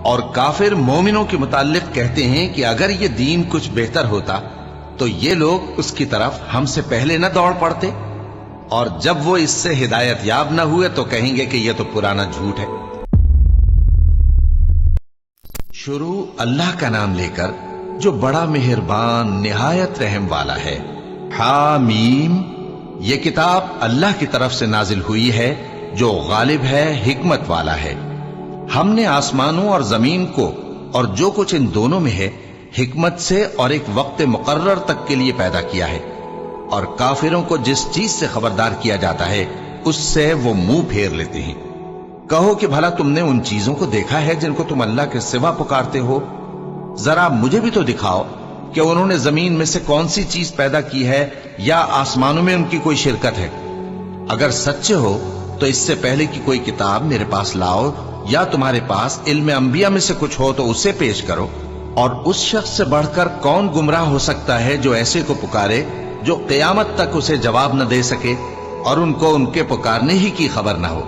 اور کافر مومنوں کے متعلق کہتے ہیں کہ اگر یہ دین کچھ بہتر ہوتا تو یہ لوگ اس کی طرف ہم سے پہلے نہ دوڑ پڑتے، اور جب وہ اس سے ہدایت یاب نہ ہوئے تو کہیں گے کہ یہ تو پرانا جھوٹ ہے۔ شروع اللہ کا نام لے کر جو بڑا مہربان نہایت رحم والا ہے۔ حامیم، یہ کتاب اللہ کی طرف سے نازل ہوئی ہے جو غالب ہے، حکمت والا ہے۔ ہم نے آسمانوں اور زمین کو اور جو کچھ ان دونوں میں ہے حکمت سے اور ایک وقت مقرر تک کے لیے پیدا کیا ہے، اور کافروں کو جس چیز سے خبردار کیا جاتا ہے اس سے وہ منہ پھیر لیتے ہیں۔ کہو کہ بھلا تم نے ان چیزوں کو دیکھا ہے جن کو تم اللہ کے سوا پکارتے ہو؟ ذرا مجھے بھی تو دکھاؤ کہ انہوں نے زمین میں سے کون سی چیز پیدا کی ہے یا آسمانوں میں ان کی کوئی شرکت ہے۔ اگر سچے ہو تو اس سے پہلے کی کوئی کتاب میرے پاس لاؤ، یا تمہارے پاس علم انبیاء میں سے کچھ ہو تو اسے پیش کرو۔ اور اس شخص سے بڑھ کر کون گمراہ ہو سکتا ہے جو ایسے کو پکارے جو قیامت تک اسے جواب نہ دے سکے اور ان کو ان کے پکارنے ہی کی خبر نہ ہو۔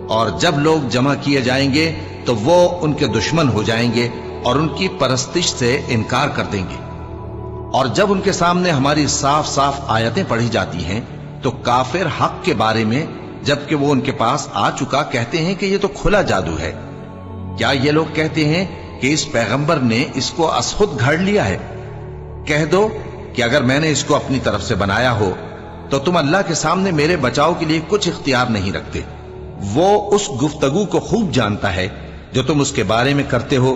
اور جب لوگ جمع کیے جائیں گے تو وہ ان کے دشمن ہو جائیں گے اور ان کی پرستش سے انکار کر دیں گے۔ اور جب ان کے سامنے ہماری صاف صاف آیتیں پڑھی جاتی ہیں تو کافر حق کے بارے میں جبکہ وہ ان کے پاس آ چکا کہتے ہیں کہ یہ تو کھلا جادو ہے۔ کیا یہ لوگ کہتے ہیں کہ اس پیغمبر نے اس کو ازخود گھڑ لیا ہے؟ کہہ دو کہ اگر میں نے اس کو اپنی طرف سے بنایا ہو تو تم اللہ کے سامنے میرے بچاؤ کے لیے کچھ اختیار نہیں رکھتے۔ وہ اس گفتگو کو خوب جانتا ہے جو تم اس کے بارے میں کرتے ہو،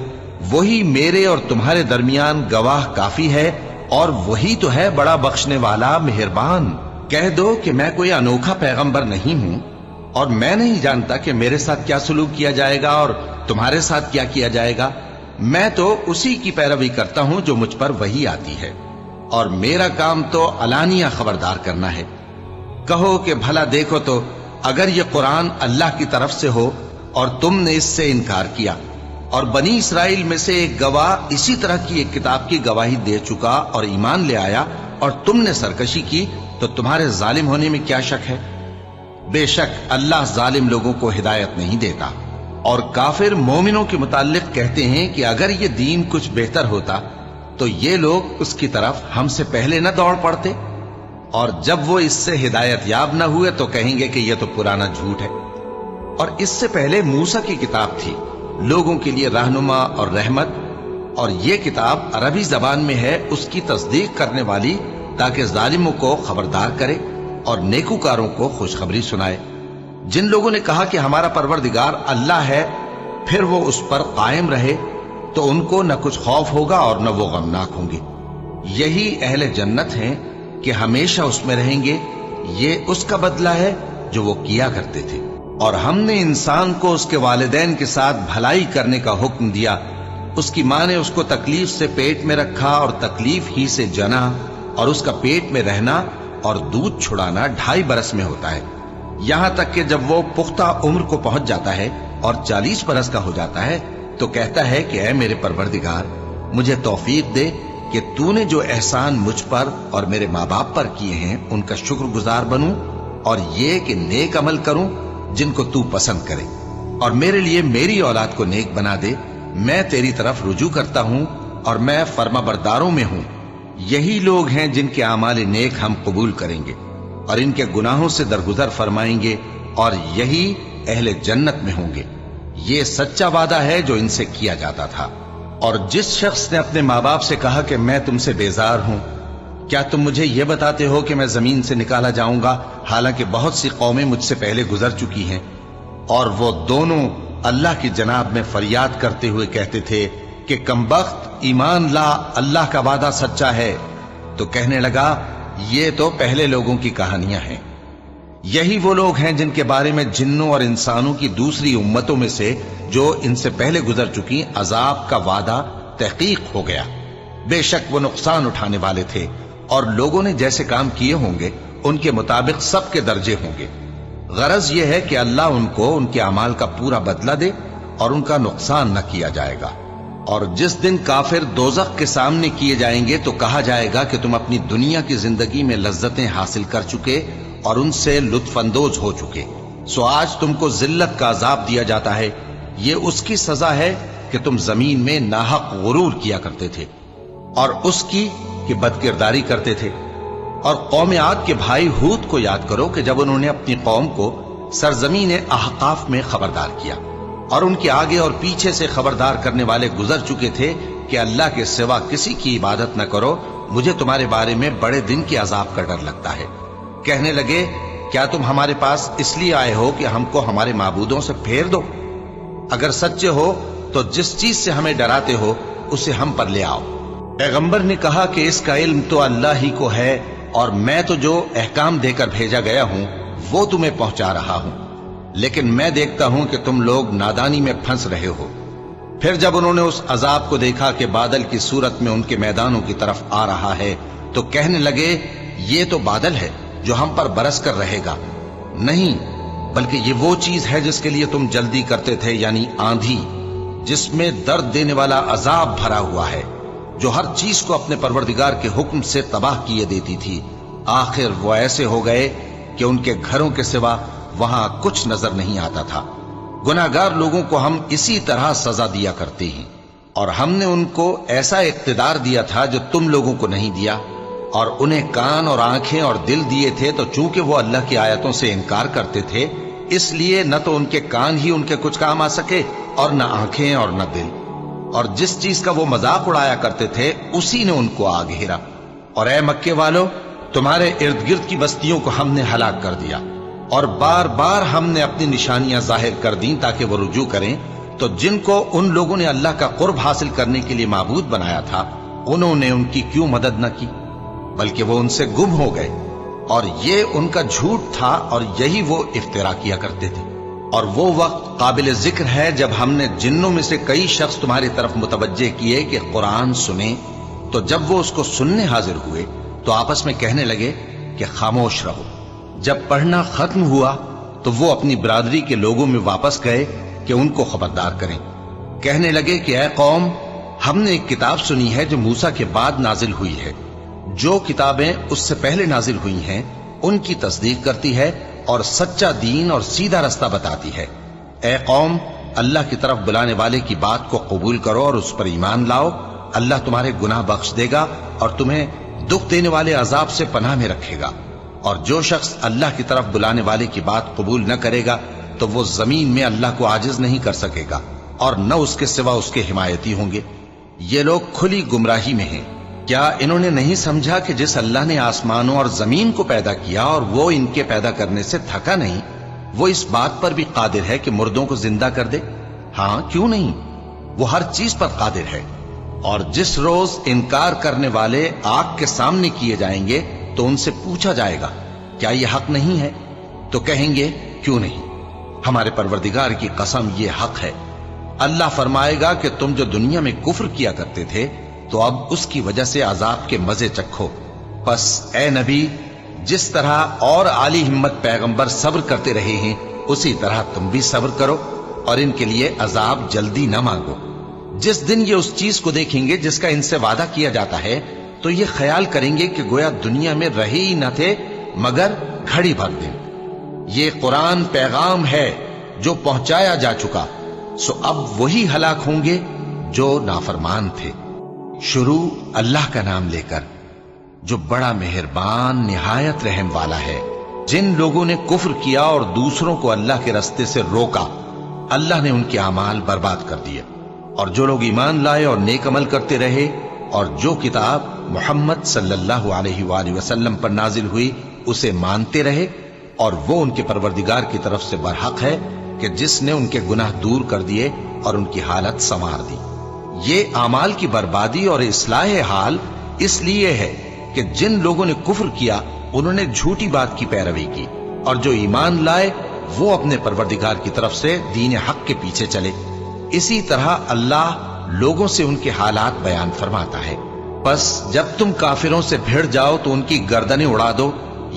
وہی میرے اور تمہارے درمیان گواہ کافی ہے، اور وہی تو ہے بڑا بخشنے والا مہربان۔ کہہ دو کہ میں کوئی انوکھا پیغمبر نہیں ہوں، اور میں نہیں جانتا کہ میرے ساتھ کیا سلوک کیا جائے گا اور تمہارے ساتھ کیا کیا جائے گا۔ میں تو اسی کی پیروی کرتا ہوں جو مجھ پر وحی آتی ہے، اور میرا کام تو علانیہ خبردار کرنا ہے۔ کہو کہ بھلا دیکھو تو اگر یہ قرآن اللہ کی طرف سے ہو اور تم نے اس سے انکار کیا، اور بنی اسرائیل میں سے ایک گواہ اسی طرح کی ایک کتاب کی گواہی دے چکا اور ایمان لے آیا، اور تم نے سرکشی کی، تو تمہارے ظالم ہونے میں کیا شک ہے؟ بے شک اللہ ظالم لوگوں کو ہدایت نہیں دیتا۔ اور کافر مومنوں کے متعلق کہتے ہیں کہ اگر یہ دین کچھ بہتر ہوتا تو یہ لوگ اس کی طرف ہم سے پہلے نہ دوڑ پڑتے، اور جب وہ اس سے ہدایت یاب نہ ہوئے تو کہیں گے کہ یہ تو پرانا جھوٹ ہے۔ اور اس سے پہلے موسیٰ کی کتاب تھی، لوگوں کے لیے رہنما اور رحمت، اور یہ کتاب عربی زبان میں ہے اس کی تصدیق کرنے والی، تاکہ ظالموں کو خبردار کرے اور نیکوکاروں کو خوشخبری سنائے۔ جن لوگوں نے کہا کہ ہمارا پروردگار اللہ ہے، پھر وہ اس پر قائم رہے تو ان کو نہ کچھ خوف ہوگا اور نہ وہ غمناک ہوں گے۔ یہی اہل جنت ہیں کہ ہمیشہ اس میں رہیں گے، یہ اس کا بدلہ ہے جو وہ کیا کرتے تھے۔ اور ہم نے انسان کو اس کے والدین کے ساتھ بھلائی کرنے کا حکم دیا، اس کی ماں نے اس کو تکلیف سے پیٹ میں رکھا اور تکلیف ہی سے جنا، اور اس کا پیٹ میں رہنا اور دودھ چھڑانا 2.5 برس میں ہوتا ہے، یہاں تک کہ جب وہ پختہ عمر کو پہنچ جاتا ہے اور 40 برس کا ہو جاتا ہے تو کہتا ہے کہ اے میرے پروردگار، مجھے توفیق دے کہ تو نے جو احسان مجھ پر اور میرے ماں باپ پر کیے ہیں ان کا شکر گزار بنوں، اور یہ کہ نیک عمل کروں جن کو تو پسند کرے، اور میرے لیے میری اولاد کو نیک بنا دے۔ میں تیری طرف رجوع کرتا ہوں اور میں فرما برداروں میں ہوں۔ یہی لوگ ہیں جن کے اعمال نیک ہم قبول کریں گے اور ان کے گناہوں سے درگزر فرمائیں گے، اور یہی اہل جنت میں ہوں گے۔ یہ سچا وعدہ ہے جو ان سے کیا جاتا تھا۔ اور جس شخص نے اپنے ماں باپ سے کہا کہ میں تم سے بیزار ہوں، کیا تم مجھے یہ بتاتے ہو کہ میں زمین سے نکالا جاؤں گا، حالانکہ بہت سی قومیں مجھ سے پہلے گزر چکی ہیں؟ اور وہ دونوں اللہ کی جناب میں فریاد کرتے ہوئے کہتے تھے کہ کمبخت، ایمان لا، اللہ کا وعدہ سچا ہے۔ تو کہنے لگا یہ تو پہلے لوگوں کی کہانیاں ہیں۔ یہی وہ لوگ ہیں جن کے بارے میں جنوں اور انسانوں کی دوسری امتوں میں سے جو ان سے پہلے گزر چکی عذاب کا وعدہ تحقیق ہو گیا۔ بے شک وہ نقصان اٹھانے والے تھے، اور لوگوں نے جیسے کام کیے ہوں گے ان کے مطابق سب کے درجے ہوں گے۔ غرض یہ ہے کہ اللہ ان کو ان کے اعمال کا پورا بدلہ دے اور ان کا نقصان نہ کیا جائے گا۔ اور جس دن کافر دوزخ کے سامنے کیے جائیں گے تو کہا جائے گا کہ تم اپنی دنیا کی زندگی میں لذتیں حاصل کر چکے اور ان سے لطف اندوز ہو چکے، سو آج تم کو ذلت کا عذاب دیا جاتا ہے۔ یہ اس کی سزا ہے کہ تم زمین میں ناحق غرور کیا کرتے تھے، اور اس کی کہ بدکرداری کرتے تھے۔ اور قوم عاد کے بھائی ہود کو یاد کرو کہ جب انہوں نے اپنی قوم کو سرزمین احقاف میں خبردار کیا، اور ان کے آگے اور پیچھے سے خبردار کرنے والے گزر چکے تھے کہ اللہ کے سوا کسی کی عبادت نہ کرو، مجھے تمہارے بارے میں بڑے دن کے عذاب کا ڈر لگتا ہے۔ کہنے لگے کیا تم ہمارے پاس اس لیے آئے ہو کہ ہم کو ہمارے معبودوں سے پھیر دو؟ اگر سچے ہو تو جس چیز سے ہمیں ڈراتے ہو اسے ہم پر لے آؤ۔ پیغمبر نے کہا کہ اس کا علم تو اللہ ہی کو ہے، اور میں تو جو احکام دے کر بھیجا گیا ہوں وہ تمہیں پہنچا رہا ہوں، لیکن میں دیکھتا ہوں کہ تم لوگ نادانی میں پھنس رہے ہو۔ پھر جب انہوں نے اس عذاب کو دیکھا کہ بادل کی صورت میں ان کے میدانوں کی طرف آ رہا ہے تو کہنے لگے یہ تو بادل ہے جو ہم پر برس کر رہے گا، نہیں بلکہ یہ وہ چیز ہے جس کے لیے تم جلدی کرتے تھے، یعنی آندھی جس میں درد دینے والا عذاب بھرا ہوا ہے، جو ہر چیز کو اپنے پروردگار کے حکم سے تباہ کیے دیتی تھی۔ آخر وہ ایسے ہو گئے کہ ان کے گھروں کے سوا وہاں کچھ نظر نہیں آتا تھا۔ گناہگار لوگوں کو ہم اسی طرح سزا دیا کرتے ہیں، اور ہم نے ان کو ایسا اقتدار دیا تھا جو تم لوگوں کو نہیں دیا، اور انہیں کان اور آنکھیں اور دل دیے تھے، تو چونکہ وہ اللہ کی آیتوں سے انکار کرتے تھے اس لیے نہ تو ان کے کان ہی ان کے کچھ کام آ سکے اور نہ آنکھیں اور نہ دل، اور جس چیز کا وہ مذاق اڑایا کرتے تھے اسی نے ان کو آ گھیرا۔ اور اے مکے والو، تمہارے ارد گرد کی بستیوں کو ہم نے ہلاک کر دیا، اور بار بار ہم نے اپنی نشانیاں ظاہر کر دیں تاکہ وہ رجوع کریں، تو جن کو ان لوگوں نے اللہ کا قرب حاصل کرنے کے لیے معبود بنایا تھا انہوں نے ان کی کیوں مدد نہ کی، بلکہ وہ ان سے گم ہو گئے، اور یہ ان کا جھوٹ تھا اور یہی وہ افترا کیا کرتے تھے۔ اور وہ وقت قابل ذکر ہے جب ہم نے جنوں میں سے کئی شخص تمہاری طرف متوجہ کیے کہ قرآن سنیں، تو جب وہ اس کو سننے حاضر ہوئے تو آپس میں کہنے لگے کہ خاموش رہو۔ جب پڑھنا ختم ہوا تو وہ اپنی برادری کے لوگوں میں واپس گئے کہ ان کو خبردار کریں۔ کہنے لگے کہ اے قوم، ہم نے ایک کتاب سنی ہے جو موسیٰ کے بعد نازل ہوئی ہے، جو کتابیں اس سے پہلے نازل ہوئی ہیں ان کی تصدیق کرتی ہے اور سچا دین اور سیدھا رستہ بتاتی ہے۔ اے قوم، اللہ کی طرف بلانے والے کی بات کو قبول کرو اور اس پر ایمان لاؤ، اللہ تمہارے گناہ بخش دے گا اور تمہیں دکھ دینے والے عذاب سے پناہ میں رکھے گا۔ اور جو شخص اللہ کی طرف بلانے والے کی بات قبول نہ کرے گا تو وہ زمین میں اللہ کو عاجز نہیں کر سکے گا، اور نہ اس کے سوا اس کے حمایتی ہوں گے۔ یہ لوگ کھلی گمراہی میں ہیں۔ کیا انہوں نے نہیں سمجھا کہ جس اللہ نے آسمانوں اور زمین کو پیدا کیا اور وہ ان کے پیدا کرنے سے تھکا نہیں، وہ اس بات پر بھی قادر ہے کہ مردوں کو زندہ کر دے؟ ہاں، کیوں نہیں، وہ ہر چیز پر قادر ہے۔ اور جس روز انکار کرنے والے آگ کے سامنے کیے جائیں گے تو ان سے پوچھا جائے گا کیا یہ حق نہیں ہے؟ تو کہیں گے کیوں نہیں، ہمارے پروردگار کی قسم یہ حق ہے۔ اللہ فرمائے گا کہ تم جو دنیا میں کفر کیا کرتے تھے تو اب اس کی وجہ سے عذاب کے مزے چکھو۔ پس اے نبی، جس طرح اور عالی ہمت پیغمبر صبر کرتے رہے ہیں اسی طرح تم بھی صبر کرو، اور ان کے لیے عذاب جلدی نہ مانگو۔ جس دن یہ اس چیز کو دیکھیں گے جس کا ان سے وعدہ کیا جاتا ہے تو یہ خیال کریں گے کہ گویا دنیا میں رہے ہی نہ تھے مگر گھڑی بھر دن۔ یہ قرآن پیغام ہے جو پہنچایا جا چکا، سو اب وہی ہلاک ہوں گے جو نافرمان تھے۔ شروع اللہ کا نام لے کر جو بڑا مہربان نہایت رحم والا ہے۔ جن لوگوں نے کفر کیا اور دوسروں کو اللہ کے رستے سے روکا، اللہ نے ان کے اعمال برباد کر دیے، اور جو لوگ ایمان لائے اور نیک عمل کرتے رہے اور جو کتاب محمد صلی اللہ علیہ وآلہ وسلم پر نازل ہوئی اسے مانتے رہے، اور وہ ان کے پروردگار کی طرف سے برحق ہے کہ جس نے ان کے گناہ دور کر دیے اور ان کی حالت سنوار دی۔ یہ اعمال کی بربادی اور اصلاح حال اس لیے ہے کہ جن لوگوں نے کفر کیا انہوں نے جھوٹی بات کی پیروی کی، اور جو ایمان لائے وہ اپنے پروردگار کی طرف سے دین حق کے پیچھے چلے۔ اسی طرح اللہ لوگوں سے ان کے حالات بیان فرماتا ہے۔ بس جب تم کافروں سے بھیڑ جاؤ تو ان کی گردنیں اڑا دو،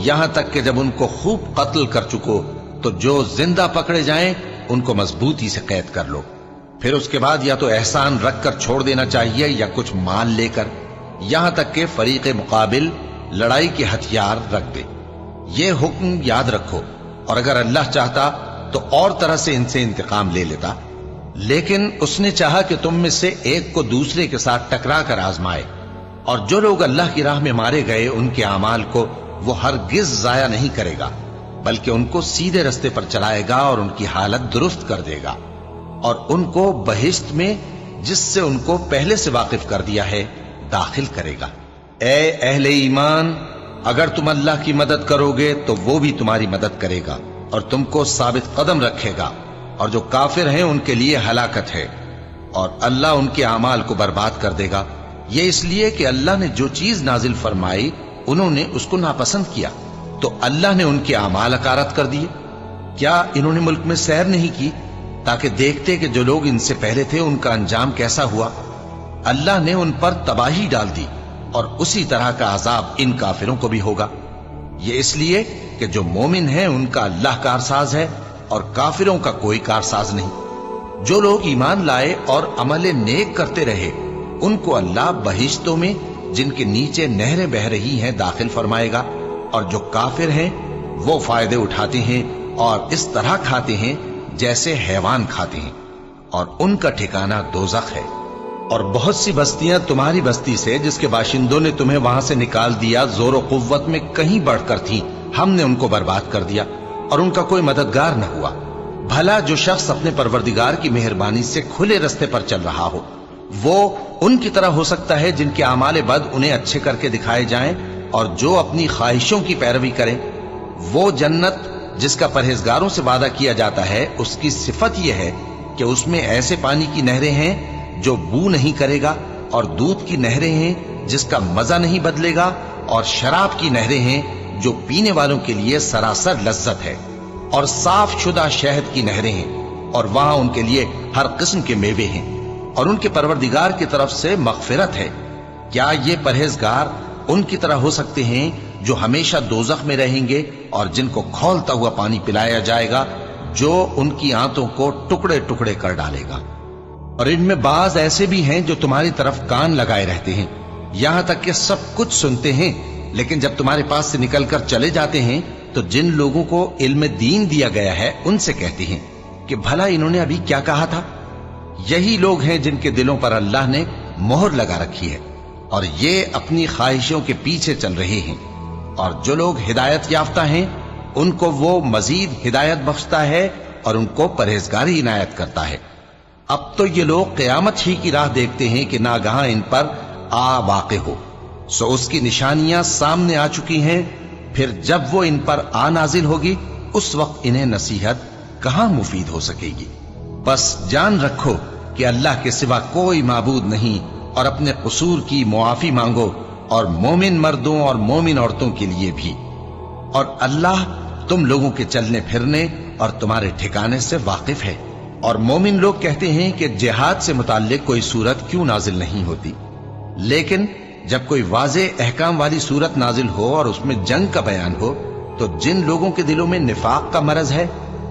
یہاں تک کہ جب ان کو خوب قتل کر چکو تو جو زندہ پکڑے جائیں ان کو مضبوطی سے قید کر لو۔ پھر اس کے بعد یا تو احسان رکھ کر چھوڑ دینا چاہیے یا کچھ مال لے کر، یہاں تک کہ فریق مقابل لڑائی کے ہتھیار رکھ دے۔ یہ حکم یاد رکھو، اور اگر اللہ چاہتا تو اور طرح سے ان سے انتقام لے لیتا، لیکن اس نے چاہا کہ تم میں سے ایک کو دوسرے کے ساتھ ٹکرا کر آزمائے، اور جو لوگ اللہ کی راہ میں مارے گئے ان کے اعمال کو وہ ہرگز ضائع نہیں کرے گا، بلکہ ان کو سیدھے رستے پر چلائے گا اور ان کی حالت درست کر دے گا، اور ان کو بہشت میں جس سے ان کو پہلے سے واقف کر دیا ہے داخل کرے گا۔ اے اہل ایمان، اگر تم اللہ کی مدد کرو گے تو وہ بھی تمہاری مدد کرے گا اور تم کو ثابت قدم رکھے گا، اور جو کافر ہیں ان کے لیے ہلاکت ہے، اور اللہ ان کے اعمال کو برباد کر دے گا۔ یہ اس لیے کہ اللہ نے جو چیز نازل فرمائی انہوں نے اس کو ناپسند کیا، تو اللہ نے ان کے اعمال اکارت کر دیے۔ کیا انہوں نے ملک میں سیر نہیں کی تاکہ دیکھتے کہ جو لوگ ان سے پہلے تھے ان کا انجام کیسا ہوا؟ اللہ نے ان پر تباہی ڈال دی، اور اسی طرح کا عذاب ان کافروں کو بھی ہوگا۔ یہ اس لیے کہ جو مومن ہیں ان کا اللہ کارساز ہے اور کافروں کا کوئی کارساز نہیں۔ جو لوگ ایمان لائے اور عمل نیک کرتے رہے ان کو اللہ بہشتوں میں جن کے نیچے نہریں بہہ رہی ہیں داخل فرمائے گا، اور جو کافر ہیں وہ فائدے اٹھاتے ہیں اور اس طرح کھاتے ہیں جیسے حیوان کھاتے ہیں، اور ان کا ٹھکانہ دوزخ ہے۔ اور بہت سی بستیاں تمہاری بستی سے جس کے باشندوں نے تمہیں وہاں سے نکال دیا زور و قوت میں کہیں بڑھ کر تھیں، ہم نے ان کو برباد کر دیا اور ان کا کوئی مددگار نہ ہوا۔ بھلا جو شخص اپنے پروردگار کی مہربانی سے کھلے رستے پر چل رہا ہو وہ ان کی طرح ہو سکتا ہے جن کے اعمال بد انہیں اچھے کر کے دکھائے جائیں، اور جو اپنی خواہشوں کی پیروی کریں؟ وہ جنت جس کا پرہیزگاروں سے وعدہ کیا جاتا ہے اس کی صفت یہ ہے کہ اس میں ایسے پانی کی نہریں ہیں جو بو نہیں کرے گا، اور دودھ کی نہریں ہیں جس کا مزہ نہیں بدلے گا، اور شراب کی نہریں ہیں جو پینے والوں کے لیے سراسر لذت ہے، اور صاف شدہ شہد کی نہریں ہیں، اور وہاں ان کے لیے ہر قسم کے میوے ہیں، اور ان کے پروردگار کی طرف سے مغفرت ہے۔ کیا یہ پرہیزگار ان کی طرح ہو سکتے ہیں جو ہمیشہ دوزخ میں رہیں گے اور جن کو کھولتا ہوا پانی پلایا جائے گا جو ان کی آنتوں کو ٹکڑے ٹکڑے کر ڈالے گا؟ اور ان میں بعض ایسے بھی ہیں جو تمہاری طرف کان لگائے رہتے ہیں، یہاں تک کہ سب کچھ سنتے ہیں، لیکن جب تمہارے پاس سے نکل کر چلے جاتے ہیں تو جن لوگوں کو علم دین دیا گیا ہے ان سے کہتے ہیں کہ بھلا انہوں نے ابھی کیا کہا تھا؟ یہی لوگ ہیں جن کے دلوں پر اللہ نے مہر لگا رکھی ہے اور یہ اپنی خواہشوں کے پیچھے چل رہے ہیں، اور جو لوگ ہدایت یافتہ ہیں ان کو وہ مزید ہدایت بخشتا ہے اور ان کو پرہیزگاری عنایت کرتا ہے۔ اب تو یہ لوگ قیامت ہی کی راہ دیکھتے ہیں کہ ناگہاں ان پر آ واقع ہو، سو اس کی نشانیاں سامنے آ چکی ہیں، پھر جب وہ ان پر آ نازل ہوگی اس وقت انہیں نصیحت کہاں مفید ہو سکے گی۔ بس جان رکھو کہ اللہ کے سوا کوئی معبود نہیں، اور اپنے قصور کی معافی مانگو، اور مومن مردوں اور مومن عورتوں کے لیے بھی، اور اللہ تم لوگوں کے چلنے پھرنے اور تمہارے ٹھکانے سے واقف ہے۔ اور مومن لوگ کہتے ہیں کہ جہاد سے متعلق کوئی سورت کیوں نازل نہیں ہوتی، لیکن جب کوئی واضح احکام والی سورت نازل ہو اور اس میں جنگ کا بیان ہو تو جن لوگوں کے دلوں میں نفاق کا مرض ہے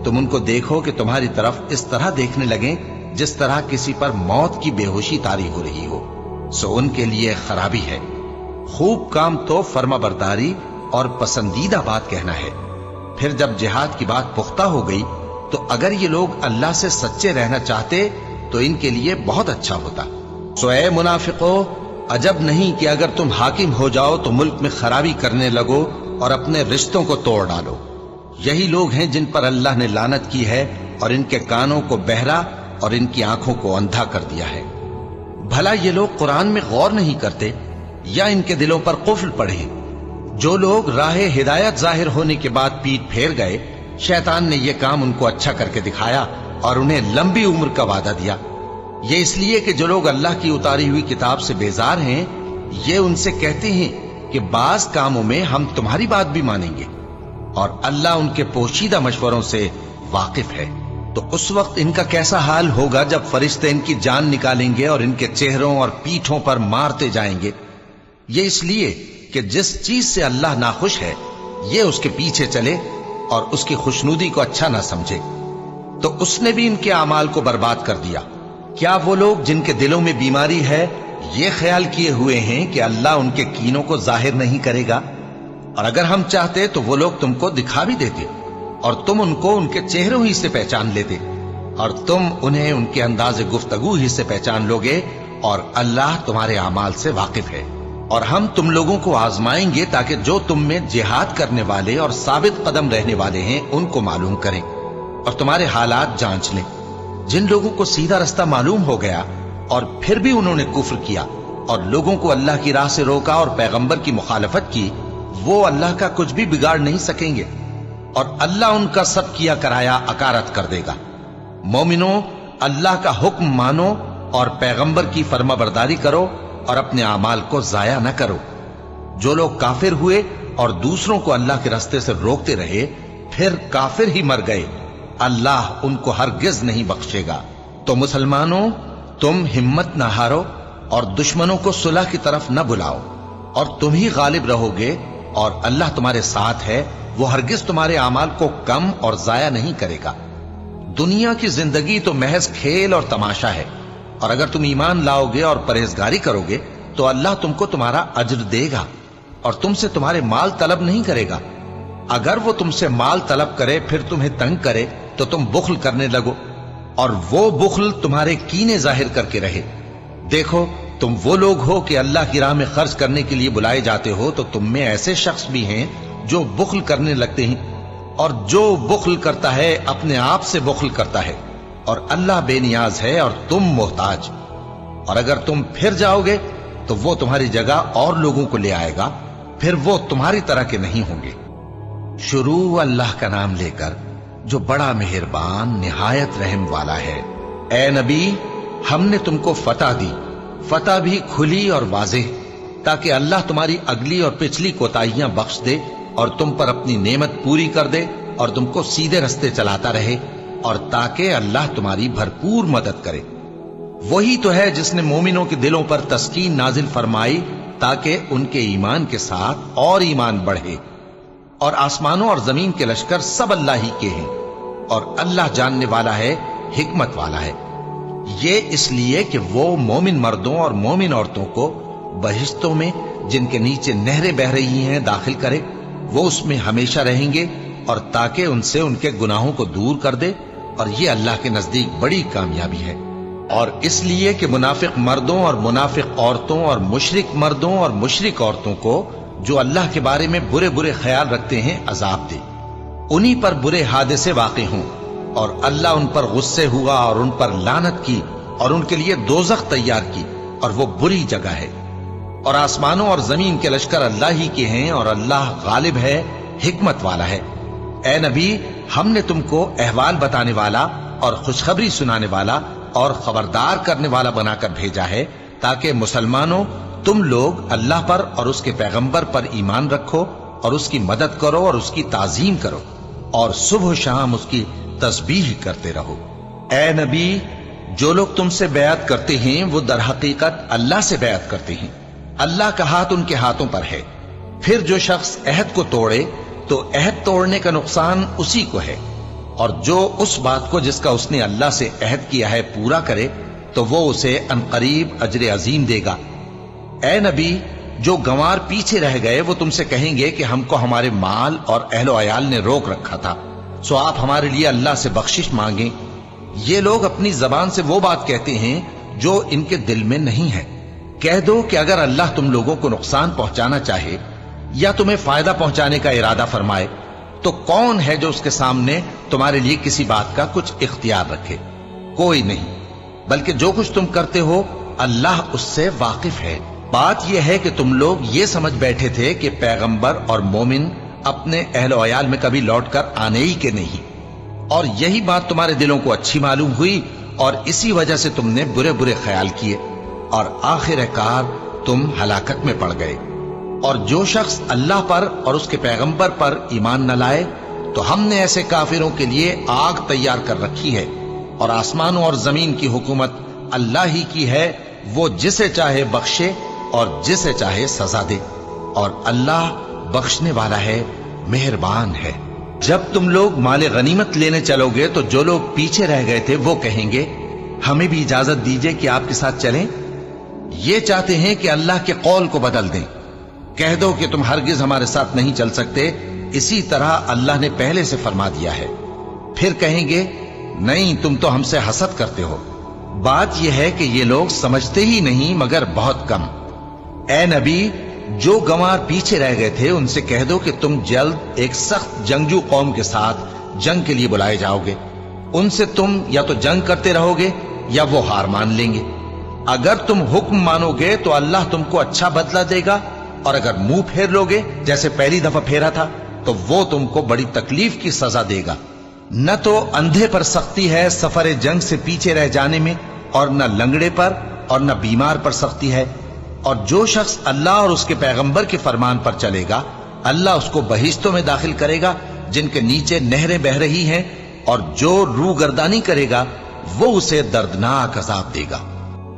تم ان کو دیکھو کہ تمہاری طرف اس طرح دیکھنے لگیں جس طرح کسی پر موت کی بے ہوشی طاری ہو رہی ہو، سو ان کے لیے خرابی ہے۔ خوب کام تو فرما برداری اور پسندیدہ بات کہنا ہے۔ پھر جب جہاد کی بات پختہ ہو گئی تو اگر یہ لوگ اللہ سے سچے رہنا چاہتے تو ان کے لیے بہت اچھا ہوتا۔ سو اے منافقو، عجب نہیں کہ اگر تم حاکم ہو جاؤ تو ملک میں خرابی کرنے لگو اور اپنے رشتوں کو توڑ ڈالو۔ یہی لوگ ہیں جن پر اللہ نے لعنت کی ہے اور ان کے کانوں کو بہرا اور ان کی آنکھوں کو اندھا کر دیا ہے۔ بھلا یہ لوگ قرآن میں غور نہیں کرتے یا ان کے دلوں پر قفل پڑے؟ جو لوگ راہ ہدایت ظاہر ہونے کے بعد پیٹ پھیر گئے، شیطان نے یہ کام ان کو اچھا کر کے دکھایا اور انہیں لمبی عمر کا وعدہ دیا۔ یہ اس لیے کہ جو لوگ اللہ کی اتاری ہوئی کتاب سے بیزار ہیں یہ ان سے کہتے ہیں کہ بعض کاموں میں ہم تمہاری بات بھی مانیں گے، اور اللہ ان کے پوشیدہ مشوروں سے واقف ہے۔ تو اس وقت ان کا کیسا حال ہوگا جب فرشتے ان کی جان نکالیں گے اور ان کے چہروں اور پیٹھوں پر مارتے جائیں گے۔ یہ اس لیے کہ جس چیز سے اللہ ناخوش ہے یہ اس کے پیچھے چلے اور اس کی خوشنودی کو اچھا نہ سمجھے، تو اس نے بھی ان کے اعمال کو برباد کر دیا۔ کیا وہ لوگ جن کے دلوں میں بیماری ہے یہ خیال کیے ہوئے ہیں کہ اللہ ان کے کینوں کو ظاہر نہیں کرے گا؟ اور اگر ہم چاہتے تو وہ لوگ تم کو دکھا بھی دیتے اور تم ان کو ان کے چہروں ہی سے پہچان لیتے۔ اور تم انہیں ان کے انداز گفتگو ہی سے پہچان لوگے، اور اللہ تمہارے اعمال سے واقف ہے۔ اور ہم تم لوگوں کو آزمائیں گے تاکہ جو تم میں جہاد کرنے والے اور ثابت قدم رہنے والے ہیں ان کو معلوم کریں اور تمہارے حالات جانچ لیں۔ جن لوگوں کو سیدھا رستہ معلوم ہو گیا اور پھر بھی انہوں نے کفر کیا اور لوگوں کو اللہ کی راہ سے روکا اور پیغمبر کی مخالفت کی، وہ اللہ کا کچھ بھی بگاڑ نہیں سکیں گے، اور اللہ ان کا سب کیا کرایا اکارت کر دے گا۔ مومنوں، اللہ کا حکم مانو اور پیغمبر کی فرما برداری کرو اور اپنے اعمال کو ضائع نہ کرو۔ جو لوگ کافر ہوئے اور دوسروں کو اللہ کے راستے سے روکتے رہے پھر کافر ہی مر گئے، اللہ ان کو ہرگز نہیں بخشے گا۔ تو مسلمانوں، تم ہمت نہ ہارو اور دشمنوں کو صلح کی طرف نہ بلاؤ، اور تم ہی غالب رہو گے، اور اللہ تمہارے ساتھ ہے، وہ ہرگز تمہارے اعمال کو کم اور ضائع نہیں کرے گا۔ دنیا کی زندگی تو محض کھیل اور تماشا ہے، اور اگر تم ایمان لاؤ گے اور پرہیزگاری کرو گے تو اللہ تم کو تمہارا اجر دے گا اور تم سے تمہارے مال طلب نہیں کرے گا۔ اگر وہ تم سے مال طلب کرے پھر تمہیں تنگ کرے تو تم بخل کرنے لگو، اور وہ بخل تمہارے کینے ظاہر کر کے رہے۔ دیکھو، تم وہ لوگ ہو کہ اللہ کی راہ میں خرچ کرنے کے لیے بلائے جاتے ہو، تو تم میں ایسے شخص بھی ہیں جو بخل کرنے لگتے ہیں، اور جو بخل کرتا ہے اپنے آپ سے بخل کرتا ہے، اور اللہ بے نیاز ہے اور تم محتاج۔ اور اگر تم پھر جاؤ گے تو وہ تمہاری جگہ اور لوگوں کو لے آئے گا، پھر وہ تمہاری طرح کے نہیں ہوں گے۔ شروع اللہ کا نام لے کر جو بڑا مہربان نہایت رحم والا ہے۔ اے نبی، ہم نے تم کو فتح دی، فتح بھی کھلی اور واضح، تاکہ اللہ تمہاری اگلی اور پچھلی کوتاہیاں بخش دے اور تم پر اپنی نعمت پوری کر دے اور تم کو سیدھے رستے چلاتا رہے، اور تاکہ اللہ تمہاری بھرپور مدد کرے۔ وہی تو ہے جس نے مومنوں کے دلوں پر تسکین نازل فرمائی تاکہ ان کے ایمان کے ساتھ اور ایمان بڑھے۔ اور آسمانوں اور زمین کے لشکر سب اللہ ہی کے ہیں، اور اللہ جاننے والا ہے، حکمت والا ہے۔ یہ اس لیے کہ وہ مومن مردوں اور مومن عورتوں کو بہشتوں میں جن کے نیچے نہریں بہ رہی ہیں داخل کرے، وہ اس میں ہمیشہ رہیں گے، اور تاکہ ان سے ان کے گناہوں کو دور کر دے، اور یہ اللہ کے نزدیک بڑی کامیابی ہے۔ اور اس لیے کہ منافق مردوں اور منافق عورتوں اور مشرک مردوں اور مشرک عورتوں کو جو اللہ کے بارے میں برے برے خیال رکھتے ہیں عذاب دے، انہی پر برے حادثے واقع ہوں، اور اللہ ان پر غصے ہوا اور ان پر لعنت کی اور ان کے لیے دوزخ تیار کی، اور وہ بری جگہ ہے۔ اور آسمانوں اور زمین کے لشکر اللہ ہی کے ہیں، اور اللہ غالب ہے، حکمت والا ہے۔ اے نبی، ہم نے تم کو احوال بتانے والا اور خوشخبری سنانے والا اور خبردار کرنے والا بنا کر بھیجا ہے، تاکہ مسلمانوں تم لوگ اللہ پر اور اس کے پیغمبر پر ایمان رکھو اور اس کی مدد کرو اور اس کی تعظیم کرو، اور صبح و شام اس کی تسبیح کرتے رہو۔ اے نبی، جو لوگ تم سے بیعت کرتے ہیں وہ در حقیقت اللہ سے بیعت کرتے ہیں، اللہ کا ہاتھ ان کے ہاتھوں پر ہے۔ پھر جو شخص عہد کو توڑے تو عہد توڑنے کا نقصان اسی کو ہے، اور جو اس بات کو جس کا اس نے اللہ سے عہد کیا ہے پورا کرے تو وہ اسے عنقریب اجر عظیم دے گا۔ اے نبی، جو گنوار پیچھے رہ گئے وہ تم سے کہیں گے کہ ہم کو ہمارے مال اور اہل و عیال نے روک رکھا تھا، سو آپ ہمارے لیے اللہ سے بخشش مانگیں۔ یہ لوگ اپنی زبان سے وہ بات کہتے ہیں جو ان کے دل میں نہیں ہے۔ کہہ دو کہ اگر اللہ تم لوگوں کو نقصان پہنچانا چاہے یا تمہیں فائدہ پہنچانے کا ارادہ فرمائے تو کون ہے جو اس کے سامنے تمہارے لیے کسی بات کا کچھ اختیار رکھے؟ کوئی نہیں، بلکہ جو کچھ تم کرتے ہو اللہ اس سے واقف ہے۔ بات یہ ہے کہ تم لوگ یہ سمجھ بیٹھے تھے کہ پیغمبر اور مومن اپنے اہل و عیال میں کبھی لوٹ کر آنے ہی کے نہیں، اور یہی بات تمہارے دلوں کو اچھی معلوم ہوئی اور اسی وجہ سے تم نے برے برے خیال کیے، اور آخر کار تم ہلاکت میں پڑ گئے۔ اور جو شخص اللہ پر اور اس کے پیغمبر پر ایمان نہ لائے تو ہم نے ایسے کافروں کے لیے آگ تیار کر رکھی ہے، اور آسمانوں اور زمین کی حکومت اللہ ہی کی ہے، وہ جسے چاہے بخشے اور جسے چاہے سزا دے، اور اللہ بخشنے والا ہے، مہربان ہے۔ جب تم لوگ مال غنیمت لینے چلو گے تو جو لوگ پیچھے رہ گئے تھے وہ کہیں گے ہمیں بھی اجازت دیجئے کہ آپ کے ساتھ چلیں۔ یہ چاہتے ہیں کہ اللہ کے قول کو بدل دیں۔ کہہ دو کہ تم ہرگز ہمارے ساتھ نہیں چل سکتے، اسی طرح اللہ نے پہلے سے فرما دیا ہے۔ پھر کہیں گے نہیں تم تو ہم سے حسد کرتے ہو۔ بات یہ ہے کہ یہ لوگ سمجھتے ہی نہیں مگر بہت کم۔ اے نبی، جو گنوار پیچھے رہ گئے تھے ان سے کہہ دو کہ تم جلد ایک سخت جنگجو قوم کے ساتھ جنگ کے لیے بلائے جاؤ گے۔ ان سے تم یا تو جنگ کرتے رہو گے یا وہ ہار مان لیں گے۔ اگر تم حکم مانو گے تو اللہ تم کو اچھا بدلہ دے گا، اور اگر منہ پھیر لو گے جیسے پہلی دفعہ پھیرا تھا تو وہ تم کو بڑی تکلیف کی سزا دے گا۔ نہ تو اندھے پر سختی ہے سفر جنگ سے پیچھے رہ جانے میں، اور نہ لنگڑے پر اور نہ بیمار پر سختی ہے۔ اور جو شخص اللہ اور اس کے پیغمبر کے فرمان پر چلے گا اللہ اس کو بہشتوں میں داخل کرے گا جن کے نیچے نہریں بہ رہی ہیں، اور جو روح گردانی کرے گا وہ اسے دردناک عذاب دے گا۔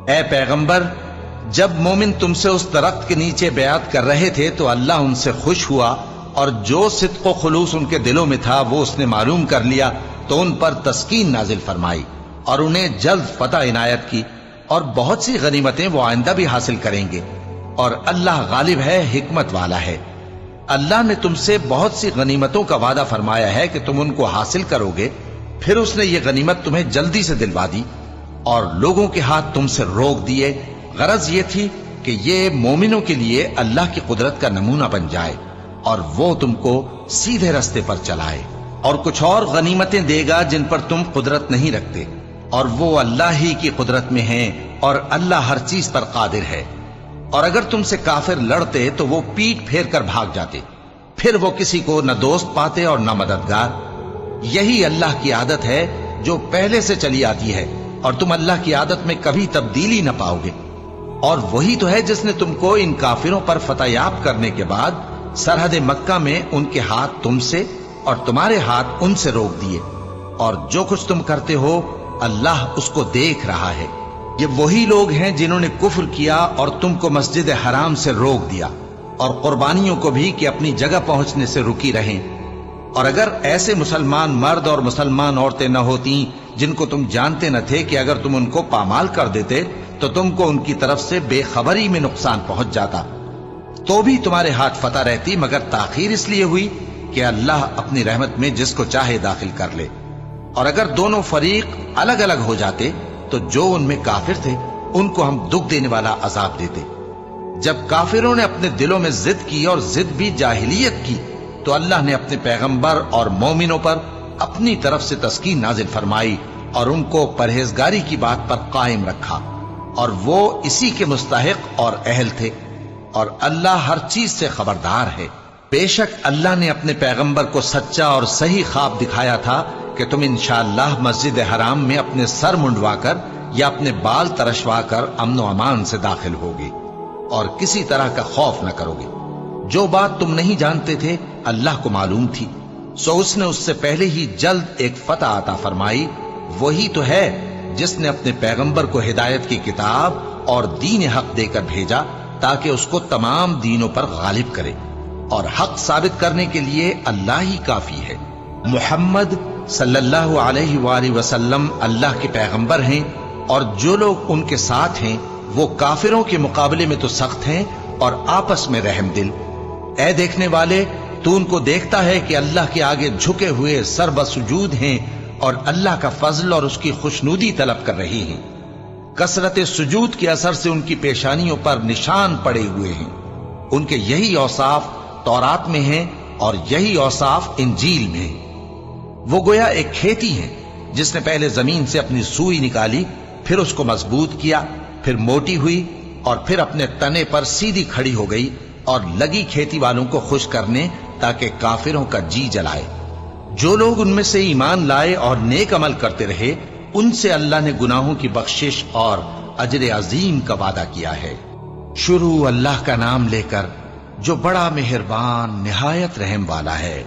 اے پیغمبر، جب مومن تم سے اس درخت کے نیچے بیعت کر رہے تھے تو اللہ ان سے خوش ہوا، اور جو صدق و خلوص ان کے دلوں میں تھا وہ اس نے معلوم کر لیا تو ان پر تسکین نازل فرمائی اور انہیں جلد فتح عنایت کی، اور بہت سی غنیمتیں وہ آئندہ بھی حاصل کریں گے، اور اللہ غالب ہے، حکمت والا ہے۔ اللہ نے تم سے بہت سی غنیمتوں کا وعدہ فرمایا ہے کہ تم ان کو حاصل کرو گے، پھر اس نے یہ غنیمت تمہیں جلدی سے دلوا دی اور لوگوں کے ہاتھ تم سے روک دیے۔ غرض یہ تھی کہ یہ مومنوں کے لیے اللہ کی قدرت کا نمونہ بن جائے اور وہ تم کو سیدھے رستے پر چلائے، اور کچھ اور غنیمتیں دے گا جن پر تم قدرت نہیں رکھتے، اور وہ اللہ ہی کی قدرت میں ہیں، اور اللہ ہر چیز پر قادر ہے۔ اور اگر تم سے کافر لڑتے تو وہ پیٹ پھیر کر بھاگ جاتے، پھر وہ کسی کو نہ دوست پاتے اور نہ مددگار۔ یہی اللہ کی عادت ہے جو پہلے سے چلی آتی ہے، اور تم اللہ کی عادت میں کبھی تبدیلی نہ پاؤ گے۔ اور وہی تو ہے جس نے تم کو ان کافروں پر فتح یاب کرنے کے بعد سرحد مکہ میں ان کے ہاتھ تم سے اور تمہارے ہاتھ ان سے روک دیے، اور جو کچھ تم کرتے ہو اللہ اس کو دیکھ رہا ہے۔ یہ وہی لوگ ہیں جنہوں نے کفر کیا اور تم کو مسجد حرام سے روک دیا، اور قربانیوں کو بھی کہ اپنی جگہ پہنچنے سے رکی رہیں۔ اور اگر ایسے مسلمان مرد اور مسلمان عورتیں نہ ہوتی جن کو تم جانتے نہ تھے کہ اگر تم ان کو پامال کر دیتے تو تم کو ان کی طرف سے بے خبری میں نقصان پہنچ جاتا، تو بھی تمہارے ہاتھ فتح رہتی، مگر تاخیر اس لیے ہوئی کہ اللہ اپنی رحمت میں جس کو چاہے داخل کر لے۔ اور اگر دونوں فریق الگ الگ ہو جاتے تو جو ان میں کافر تھے ان کو ہم دکھ دینے والا عذاب دیتے۔ جب کافروں نے اپنے دلوں میں ضد کی، اور ضد بھی جاہلیت کی، تو اللہ نے اپنے پیغمبر اور مومنوں پر اپنی طرف سے تسکین نازل فرمائی اور ان کو پرہیزگاری کی بات پر قائم رکھا، اور وہ اسی کے مستحق اور اہل تھے، اور اللہ ہر چیز سے خبردار ہے۔ بے شک اللہ نے اپنے پیغمبر کو سچا اور صحیح خواب دکھایا تھا کہ تم انشاءاللہ مسجد حرام میں اپنے سر منڈوا کر یا اپنے بال ترشوا کر امن و امان سے داخل ہوگے اور کسی طرح کا خوف نہ کرو گے۔ جو بات تم نہیں جانتے تھے اللہ کو معلوم تھی، سو اس نے اس سے پہلے ہی جلد ایک فتح عطا فرمائی۔ وہی تو ہے جس نے اپنے پیغمبر کو ہدایت کی کتاب اور دین حق دے کر بھیجا تاکہ اس کو تمام دینوں پر غالب کرے، اور حق ثابت کرنے کے لیے اللہ ہی کافی ہے۔ محمد صلی اللہ علیہ وآلہ وسلم اللہ کے پیغمبر ہیں، اور جو لوگ ان کے ساتھ ہیں وہ کافروں کے مقابلے میں تو سخت ہیں اور آپس میں رحم دل۔ اے دیکھنے والے، تو ان کو دیکھتا ہے کہ اللہ کے آگے جھکے ہوئے سر بسجود ہیں اور اللہ کا فضل اور اس کی خوشنودی طلب کر رہی ہیں۔ کثرت سجود کے اثر سے ان کی پیشانیوں پر نشان پڑے ہوئے ہیں۔ ان کے یہی اوصاف تورات میں ہیں اور یہی اوصاف انجیل میں ہیں۔ وہ گویا ایک کھیتی ہے جس نے پہلے زمین سے اپنی سوئی نکالی، پھر اس کو مضبوط کیا، پھر موٹی ہوئی، اور پھر اپنے تنے پر سیدھی کھڑی ہو گئی، اور لگی کھیتی والوں کو خوش کرنے تاکہ کافروں کا جی جلائے۔ جو لوگ ان میں سے ایمان لائے اور نیک عمل کرتے رہے ان سے اللہ نے گناہوں کی بخشش اور اجر عظیم کا وعدہ کیا ہے۔ شروع اللہ کا نام لے کر جو بڑا مہربان نہایت رحم والا ہے۔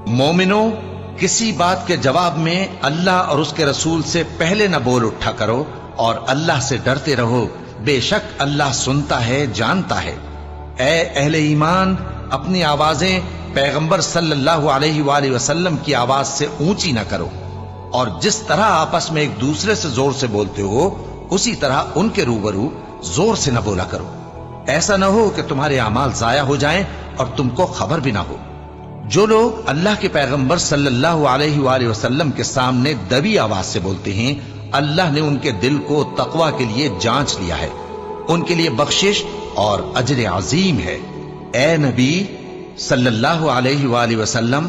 مومنوں، کسی بات کے جواب میں اللہ اور اس کے رسول سے پہلے نہ بول اٹھا کرو، اور اللہ سے ڈرتے رہو، بے شک اللہ سنتا ہے، جانتا ہے۔ اے اہل ایمان، اپنی آوازیں پیغمبر صلی اللہ علیہ وآلہ وسلم کی آواز سے اونچی نہ کرو، اور جس طرح آپس میں ایک دوسرے سے زور سے بولتے ہو اسی طرح ان کے روبرو زور سے نہ بولا کرو، ایسا نہ ہو کہ تمہارے اعمال ضائع ہو جائیں اور تم کو خبر بھی نہ ہو۔ جو لوگ اللہ کے پیغمبر صلی اللہ علیہ وآلہ وسلم کے سامنے دبی آواز سے بولتے ہیں، اللہ نے ان کے دل کو تقوی کے لیے جانچ لیا ہے، ان کے لیے بخشش اور اجر عظیم ہے۔ اے نبی صلی اللہ علیہ وآلہ وسلم،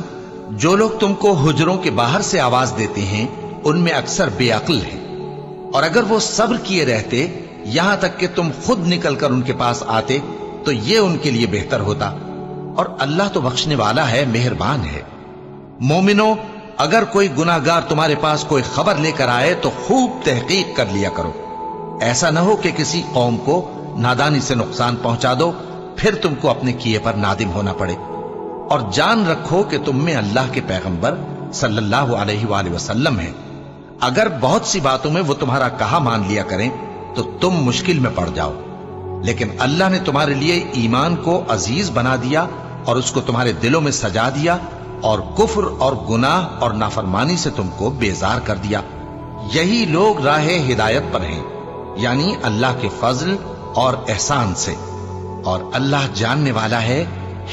جو لوگ تم کو حجروں کے باہر سے آواز دیتے ہیں ان میں اکثر بے عقل ہیں، اور اگر وہ صبر کیے رہتے یہاں تک کہ تم خود نکل کر ان کے پاس آتے تو یہ ان کے لیے بہتر ہوتا، اور اللہ تو بخشنے والا ہے، مہربان ہے۔ مومنو، اگر کوئی گناہگار تمہارے پاس کوئی خبر لے کر آئے تو خوب تحقیق کر لیا کرو، ایسا نہ ہو کہ کسی قوم کو نادانی سے نقصان پہنچا دو پھر تم کو اپنے کیے پر نادم ہونا پڑے۔ اور جان رکھو کہ تم میں اللہ کے پیغمبر صلی اللہ علیہ وآلہ وسلم ہیں، اگر بہت سی باتوں میں وہ تمہارا کہا مان لیا کریں تو تم مشکل میں پڑ جاؤ، لیکن اللہ نے تمہارے لیے ایمان کو عزیز بنا دیا اور اس کو تمہارے دلوں میں سجا دیا، اور کفر اور گناہ اور نافرمانی سے تم کو بیزار کر دیا۔ یہی لوگ راہ ہدایت پر ہیں، یعنی اللہ کے فضل اور احسان سے، اور اللہ جاننے والا ہے،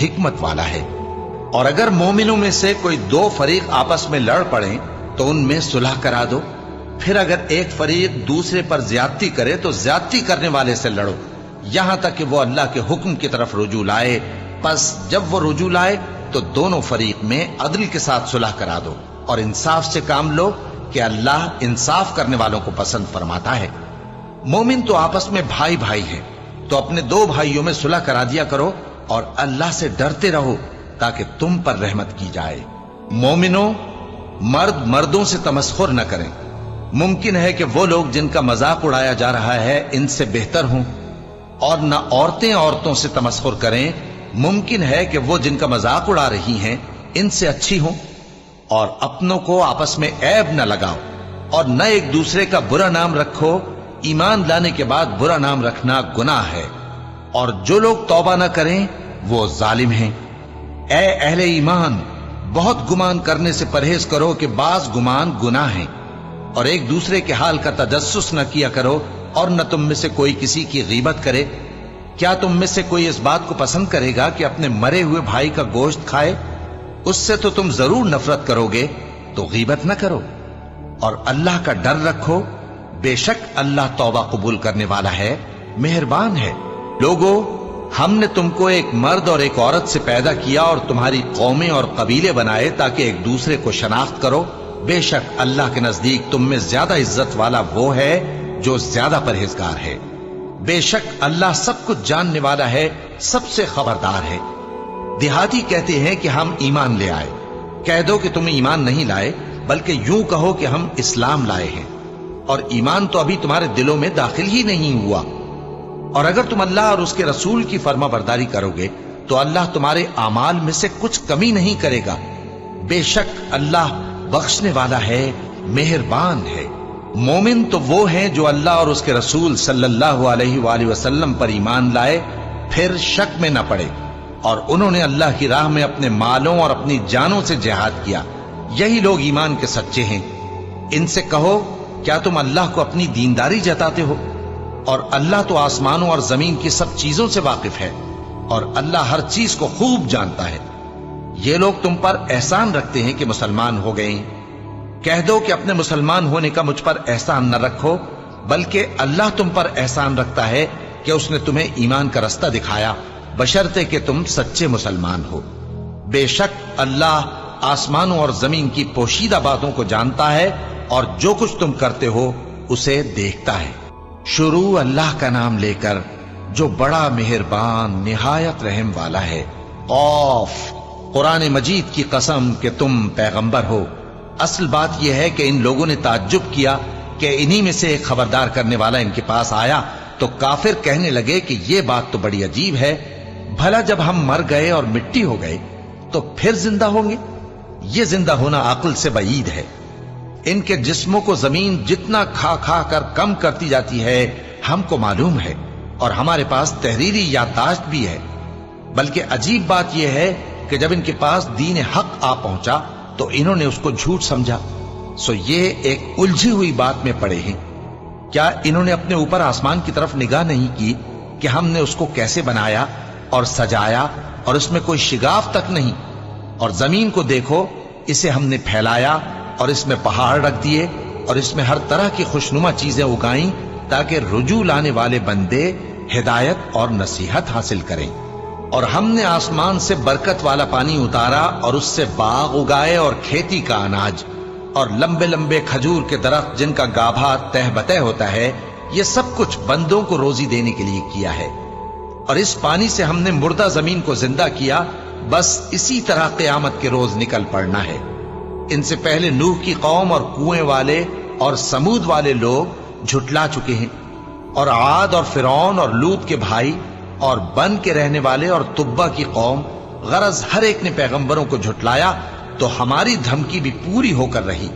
حکمت والا ہے۔ اور اگر مومنوں میں سے کوئی دو فریق آپس میں لڑ پڑیں تو ان میں صلح کرا دو، پھر اگر ایک فریق دوسرے پر زیادتی کرے تو زیادتی کرنے والے سے لڑو، یہاں تک کہ وہ اللہ کے حکم کی طرف رجوع لائے۔ پس جب وہ رجوع لائے تو دونوں فریق میں عدل کے ساتھ صلح کرا دو، اور انصاف سے کام لو کہ اللہ انصاف کرنے والوں کو پسند فرماتا ہے۔ مومن تو آپس میں بھائی بھائی ہیں، تو اپنے دو بھائیوں میں صلح کرا دیا کرو، اور اللہ سے ڈرتے رہو تاکہ تم پر رحمت کی جائے۔ مومنوں، مرد مردوں سے تمسخر نہ کریں۔ ممکن ہے کہ وہ لوگ جن کا مذاق اڑایا جا رہا ہے ان سے بہتر ہوں، اور نہ عورتیں عورتوں سے تمسخر کریں، ممکن ہے کہ وہ جن کا مذاق اڑا رہی ہیں ان سے اچھی ہوں۔ اور اپنوں کو آپس میں عیب نہ لگاؤ، اور نہ ایک دوسرے کا برا نام رکھو، ایمان لانے کے بعد برا نام رکھنا گناہ ہے، اور جو لوگ توبہ نہ کریں وہ ظالم ہیں۔ اے اہل ایمان، بہت گمان کرنے سے پرہیز کرو کہ بعض گمان گناہ ہیں، اور ایک دوسرے کے حال کا تجسس نہ کیا کرو، اور نہ تم میں سے کوئی کسی کی غیبت کرے۔ کیا تم میں سے کوئی اس بات کو پسند کرے گا کہ اپنے مرے ہوئے بھائی کا گوشت کھائے؟ اس سے تو تم ضرور نفرت کرو گے، تو غیبت نہ کرو، اور اللہ کا ڈر رکھو، بے شک اللہ توبہ قبول کرنے والا ہے، مہربان ہے۔ لوگو، ہم نے تم کو ایک مرد اور ایک عورت سے پیدا کیا اور تمہاری قومیں اور قبیلے بنائے تاکہ ایک دوسرے کو شناخت کرو۔ بے شک اللہ کے نزدیک تم میں زیادہ عزت والا وہ ہے جو زیادہ پرہیزگار ہے۔ بے شک اللہ سب کچھ جاننے والا ہے، سب سے خبردار ہے۔ دیہاتی کہتے ہیں کہ ہم ایمان لے آئے، کہہ دو کہ تم ایمان نہیں لائے، بلکہ یوں کہو کہ ہم اسلام لائے ہیں، اور ایمان تو ابھی تمہارے دلوں میں داخل ہی نہیں ہوا۔ اور اگر تم اللہ اور اس کے رسول کی فرما برداری کرو گے تو اللہ تمہارے اعمال میں سے کچھ کمی نہیں کرے گا۔ بے شک اللہ بخشنے والا ہے، مہربان ہے۔ مومن تو وہ ہیں جو اللہ اور اس کے رسول صلی اللہ علیہ وآلہ وسلم پر ایمان لائے، پھر شک میں نہ پڑے، اور انہوں نے اللہ کی راہ میں اپنے مالوں اور اپنی جانوں سے جہاد کیا، یہی لوگ ایمان کے سچے ہیں۔ ان سے کہو، کیا تم اللہ کو اپنی دینداری جتاتے ہو؟ اور اللہ تو آسمانوں اور زمین کی سب چیزوں سے واقف ہے، اور اللہ ہر چیز کو خوب جانتا ہے۔ یہ لوگ تم پر احسان رکھتے ہیں کہ مسلمان ہو گئے ہیں، کہہ دو کہ اپنے مسلمان ہونے کا مجھ پر احسان نہ رکھو، بلکہ اللہ تم پر احسان رکھتا ہے کہ اس نے تمہیں ایمان کا رستہ دکھایا، بشرطے کہ تم سچے مسلمان ہو۔ بے شک اللہ آسمانوں اور زمین کی پوشیدہ باتوں کو جانتا ہے، اور جو کچھ تم کرتے ہو اسے دیکھتا ہے۔ شروع اللہ کا نام لے کر جو بڑا مہربان نہایت رحم والا ہے۔ قاف، قرآن مجید کی قسم کہ تم پیغمبر ہو۔ اصل بات یہ ہے کہ ان لوگوں نے تعجب کیا کہ انہی میں سے ایک خبردار کرنے والا ان کے پاس آیا، تو کافر کہنے لگے کہ یہ بات تو بڑی عجیب ہے، بھلا جب ہم مر گئے اور مٹی ہو گئے تو پھر زندہ ہوں گے؟ یہ زندہ ہونا عقل سے بعید ہے۔ ان کے جسموں کو زمین جتنا کھا کھا کر کم کرتی جاتی ہے ہم کو معلوم ہے، اور ہمارے پاس تحریری یادداشت بھی ہے۔ بلکہ عجیب بات یہ ہے کہ جب ان کے پاس دین حق آ پہنچا تو انہوں نے اس کو جھوٹ سمجھا، سو یہ ایک الجھی ہوئی بات میں پڑے ہیں۔ کیا انہوں نے اپنے اوپر آسمان کی طرف نگاہ نہیں کی کہ ہم نے اس کو کیسے بنایا اور سجایا، اور اس میں کوئی شگاف تک نہیں، اور زمین کو دیکھو، اسے ہم نے پھیلایا اور اس میں پہاڑ رکھ دیے اور اس میں ہر طرح کی خوشنما چیزیں اگائیں تاکہ رجوع لانے والے بندے ہدایت اور نصیحت حاصل کریں۔ اور ہم نے آسمان سے برکت والا پانی اتارا اور اس سے باغ اگائے اور کھیتی کا اناج اور لمبے لمبے کھجور کے درخت جن کا گابھا تہ بتہ ہوتا ہے، یہ سب کچھ بندوں کو روزی دینے کے لیے کیا ہے۔ اور اس پانی سے ہم نے مردہ زمین کو زندہ کیا، بس اسی طرح قیامت کے روز نکل پڑنا ہے۔ ان سے پہلے نوح کی قوم اور کنویں والے اور سمود والے لوگ جھٹلا چکے ہیں، اور عاد اور فرعون اور لوط کے بھائی اور بن کے رہنے والے اور تبا کی قوم، غرض ہر ایک نے پیغمبروں کو جھٹلایا، تو ہماری دھمکی بھی پوری ہو کر رہی۔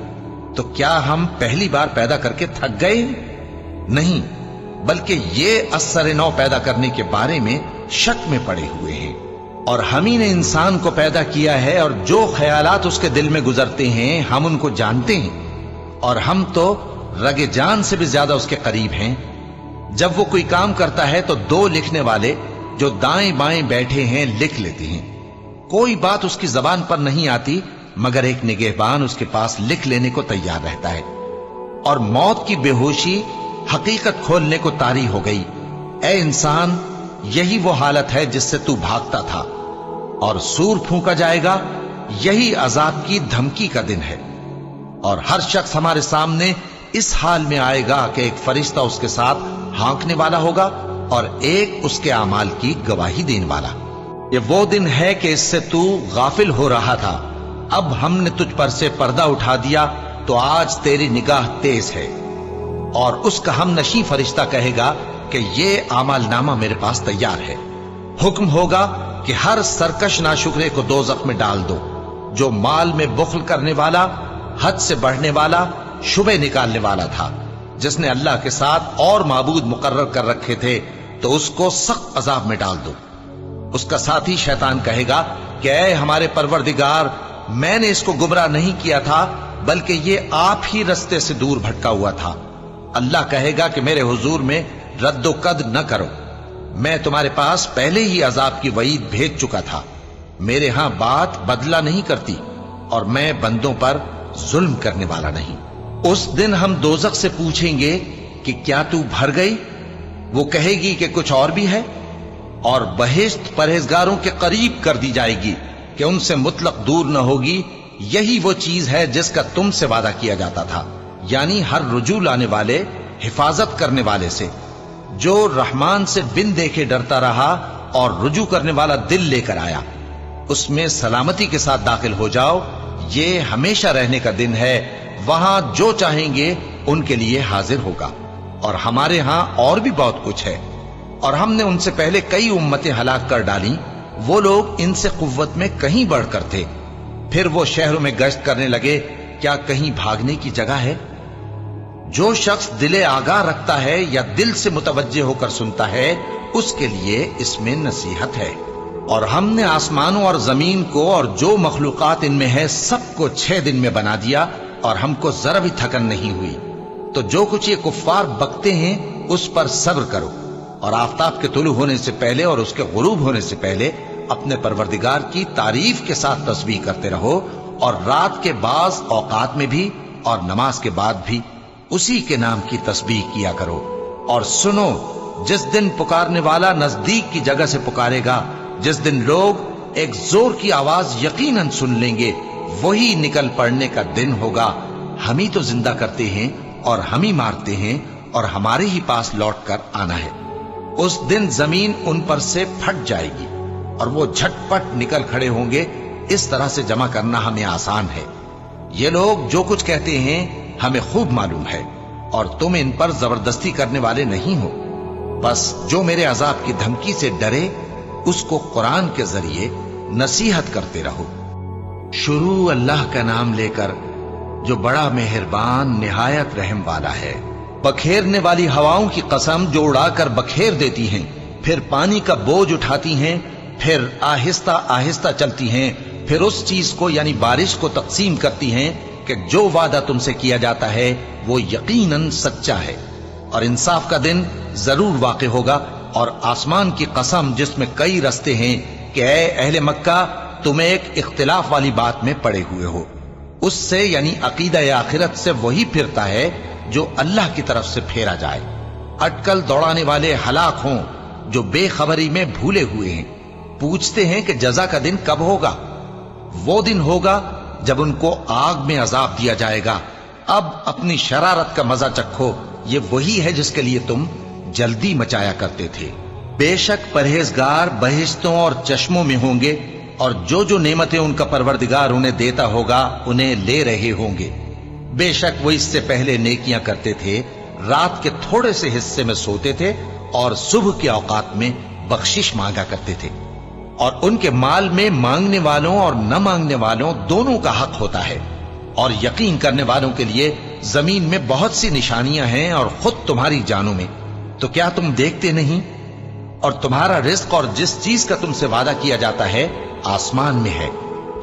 تو کیا ہم پہلی بار پیدا کر کے تھک گئے؟ نہیں، بلکہ یہ اثر نو پیدا کرنے کے بارے میں شک میں پڑے ہوئے ہیں۔ اور ہم ہی نے انسان کو پیدا کیا ہے، اور جو خیالات اس کے دل میں گزرتے ہیں ہم ان کو جانتے ہیں، اور ہم تو رگ جان سے بھی زیادہ اس کے قریب ہیں۔ جب وہ کوئی کام کرتا ہے تو دو لکھنے والے جو دائیں بائیں بیٹھے ہیں لکھ لیتے ہیں۔ کوئی بات اس کی زبان پر نہیں آتی مگر ایک نگہبان اس کے پاس لکھ لینے کو تیار رہتا ہے۔ اور موت کی بے ہوشی حقیقت کھولنے کو طاری ہو گئی۔ اے انسان، یہی وہ حالت ہے جس سے تو بھاگتا تھا، اور سور پھونکا جائے گا، یہی عذاب کی دھمکی کا دن ہے۔ اور ہر شخص ہمارے سامنے اس حال میں آئے گا کہ ایک فرشتہ اس کے ساتھ ہانکنے والا ہوگا اور ایک اس کے اعمال کی گواہی دینے والا۔ یہ وہ دن ہے کہ اس سے تو غافل ہو رہا تھا، اب ہم نے تجھ پر سے پردہ اٹھا دیا تو آج تیری نگاہ تیز ہے۔ اور اس کا ہم نشیں فرشتہ کہے گا کہ یہ اعمال نامہ میرے پاس تیار ہے۔ حکم ہوگا کہ ہر سرکش ناشکرے کو دوزخ میں ڈال دو، جو مال میں بخل کرنے والا، حد سے بڑھنے والا، شبہ نکالنے والا تھا، جس نے اللہ کے ساتھ اور معبود مقرر کر رکھے تھے، تو اس کو سخت عذاب میں ڈال دو۔ اس کا ساتھی شیطان کہے گا کہ اے ہمارے پروردگار، میں نے اس کو گمراہ نہیں کیا تھا بلکہ یہ آپ ہی رستے سے دور بھٹکا ہوا تھا۔ اللہ کہے گا کہ میرے حضور میں رد و قد نہ کرو، میں تمہارے پاس پہلے ہی عذاب کی وعید بھیج چکا تھا۔ میرے ہاں بات بدلہ نہیں کرتی، اور میں بندوں پر ظلم کرنے والا نہیں۔ اس دن ہم دوزخ سے پوچھیں گے کہ کیا تو بھر گئی؟ وہ کہے گی کہ کچھ اور بھی ہے۔ اور بہشت پرہیزگاروں کے قریب کر دی جائے گی کہ ان سے مطلق دور نہ ہوگی۔ یہی وہ چیز ہے جس کا تم سے وعدہ کیا جاتا تھا، یعنی ہر رجوع لانے والے، حفاظت کرنے والے سے، جو رحمان سے بن دیکھے ڈرتا رہا اور رجوع کرنے والا دل لے کر آیا، اس میں سلامتی کے ساتھ داخل ہو جاؤ۔ یہ ہمیشہ رہنے کا دن ہے، وہاں جو چاہیں گے ان کے لیے حاضر ہوگا۔ اور ہمارے ہاں اور بھی بہت کچھ ہے، اور ہم نے ان سے پہلے کئی امتیں ہلاک کر ڈالیں، وہ لوگ ان سے قوت میں کہیں بڑھ کر تھے۔ پھر وہ شہروں میں گشت کرنے لگے، کیا کہیں بھاگنے کی جگہ ہے؟ جو شخص دل آگاہ رکھتا ہے یا دل سے متوجہ ہو کر سنتا ہے، اس کے لیے اس میں نصیحت ہے۔ اور ہم نے آسمانوں اور زمین کو اور جو مخلوقات ان میں ہے سب کو 6 دن میں بنا دیا، اور ہم کو ذرا بھی تھکن نہیں ہوئی۔ تو جو کچھ یہ کفار بکتے ہیں اس پر صبر کرو، اور آفتاب کے طلوع ہونے سے پہلے اور اس کے غروب ہونے سے پہلے اپنے پروردگار کی تعریف کے ساتھ تسبیح کرتے رہو، اور رات کے بعض اوقات میں بھی اور نماز کے بعد بھی اسی کے نام کی تسبیح کیا کرو۔ اور سنو، جس دن پکارنے والا نزدیک کی جگہ سے پکارے گا، جس دن لوگ ایک زور کی آواز یقیناً سن لیں گے، وہی نکل پڑنے کا دن ہوگا۔ ہم ہی تو زندہ کرتے ہیں اور ہم ہی مارتے ہیں، اور ہمارے ہی پاس لوٹ کر آنا ہے۔ اس دن زمین ان پر سے پھٹ جائے گی اور وہ جھٹ پٹ نکل کھڑے ہوں گے۔ اس طرح سے جمع کرنا ہمیں آسان ہے۔ یہ لوگ جو کچھ کہتے ہیں ہمیں خوب معلوم ہے، اور تم ان پر زبردستی کرنے والے نہیں ہو۔ بس جو میرے عذاب کی دھمکی سے ڈرے، اس کو قرآن کے ذریعے نصیحت کرتے رہو۔ شروع اللہ کا نام لے کر جو بڑا مہربان نہایت رحم والا ہے۔ بکھیرنے والی ہواؤں کی قسم جو اڑا کر بکھیر دیتی ہیں، پھر پانی کا بوجھ اٹھاتی ہیں، پھر آہستہ آہستہ چلتی ہیں، پھر اس چیز کو یعنی بارش کو تقسیم کرتی ہیں کہ جو وعدہ تم سے کیا جاتا ہے وہ یقیناً سچا ہے، اور انصاف کا دن ضرور واقع ہوگا۔ اور آسمان کی قسم جس میں کئی رستے ہیں کہ اے اہل مکہ، تم ایک اختلاف والی بات میں پڑے ہوئے ہو، اس سے یعنی عقیدہ آخرت سے وہی پھرتا ہے جو اللہ کی طرف سے پھیرا جائے۔ اٹکل دوڑانے والے ہلاک ہوں جو بے خبری میں بھولے ہوئے ہیں، پوچھتے ہیں کہ جزا کا دن کب ہوگا؟ وہ دن ہوگا جب ان کو آگ میں عذاب دیا جائے گا۔ اب اپنی شرارت کا مزہ چکھو، یہ وہی ہے جس کے لیے تم جلدی مچایا کرتے تھے۔ بے شک پرہیزگار بہشتوں اور چشموں میں ہوں گے، اور جو جو نعمتیں ان کا پروردگار انہیں دیتا ہوگا انہیں لے رہے ہوں گے۔ بے شک وہ اس سے پہلے نیکیاں کرتے تھے، رات کے تھوڑے سے حصے میں سوتے تھے اور صبح کے اوقات میں بخشش مانگا کرتے تھے، اور ان کے مال میں مانگنے والوں اور نہ مانگنے والوں دونوں کا حق ہوتا ہے۔ اور یقین کرنے والوں کے لیے زمین میں بہت سی نشانیاں ہیں، اور خود تمہاری جانوں میں، تو کیا تم دیکھتے نہیں؟ اور تمہارا رزق اور جس چیز کا تم سے وعدہ کیا جاتا ہے آسمان میں ہے،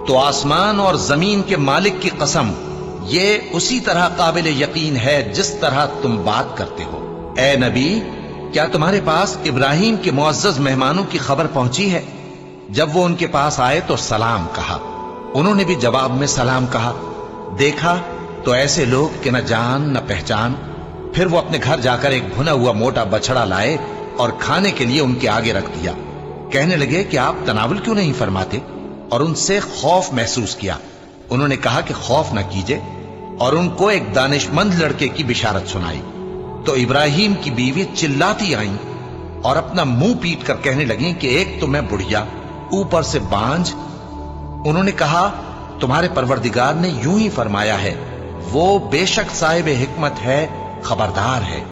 تو آسمان اور زمین کے مالک کی قسم، یہ اسی طرح قابل یقین ہے جس طرح تم بات کرتے ہو۔ اے نبی، کیا تمہارے پاس ابراہیم کے معزز مہمانوں کی خبر پہنچی ہے؟ جب وہ ان کے پاس آئے تو سلام کہا، انہوں نے بھی جواب میں سلام کہا۔ دیکھا تو ایسے لوگ کہ نہ جان نہ پہچان۔ پھر وہ اپنے گھر جا کر ایک بھنا ہوا موٹا بچڑا لائے اور کھانے کے لیے ان کے آگے رکھ دیا۔ کہنے لگے کہ آپ تناول کیوں نہیں فرماتے؟ اور ان سے خوف محسوس کیا۔ انہوں نے کہا کہ خوف نہ کیجے، اور ان کو ایک دانش مند لڑکے کی بشارت سنائی۔ تو ابراہیم کی بیوی چلاتی آئیں اور اپنا منہ پیٹ کر کہنے لگیں کہ ایک تو میں بڑھیا، اوپر سے بانجھ۔ انہوں نے کہا تمہارے پروردگار نے یوں ہی فرمایا ہے، وہ بے شک صاحب حکمت ہے، خبردار ہے۔